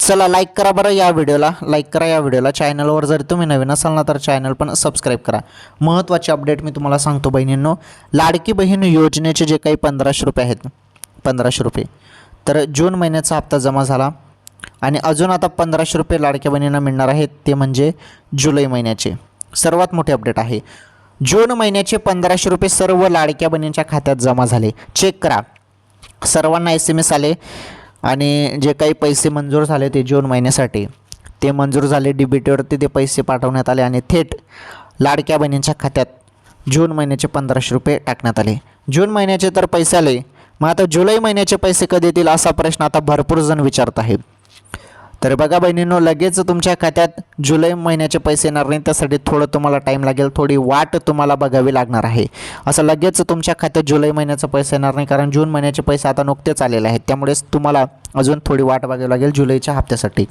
चला लाईक करा बरं, या व्हिडिओला लाईक करा, या व्हिडिओला चॅनलवर जर तुम्ही नवीन असाल ना तर चॅनल पण सबस्क्राईब करा। महत्त्वाची अपडेट मी तुम्हाला सांगतो बहिणींनो, लाडकी बहीण योजनेचे जे काही 1500 रुपये आहेत, 1500 रुपये तर जून महिन्याचा हप्ता जमा झाला आणि अजून आता 1500 रुपये लाडक्या बहिणींना मिळणार आहेत, ते म्हणजे जुलै महिन्याचे। सर्वात मोठी अपडेट आहे, जून महिन्याचे 1500 रुपये सर्व लाडक्या बहिणींच्या खात्यात जमा झाले। चेक करा, सर्वांना SMS आले आणि जे काही पैसे मंजूर झाले ते जून महिन्यासाठी ते मंजूर झाले, DBTवरती ते पैसे पाठवण्यात आले आणि थेट लाडक्या बहिणींच्या खात्यात जून महिन्याचे 1500 रुपये टाकण्यात आले। जून महिन्याचे तर पैसे आले, मग आता जुलै महिन्याचे पैसे कधी येतील असा प्रश्न आता भरपूर जण विचारत आहेत। तर बघा बहिणींनो, लगेच तुमच्या खात्यात जुलै महिन्याचे पैसे येणार नाही, त्यासाठी थोडं तुम्हाला टाईम लागेल, थोडी वाट तुम्हाला बघावी लागणार आहे। असं लगेच तुमच्या खात्यात जुलै महिन्याचा पैसा येणार नाही, कारण जून महिन्याचे पैसे आता नुकतेच आलेले आहेत, त्यामुळेच तुम्हाला अजून थोडी वाट बघावी लागेल जुलैच्या हप्त्यासाठी।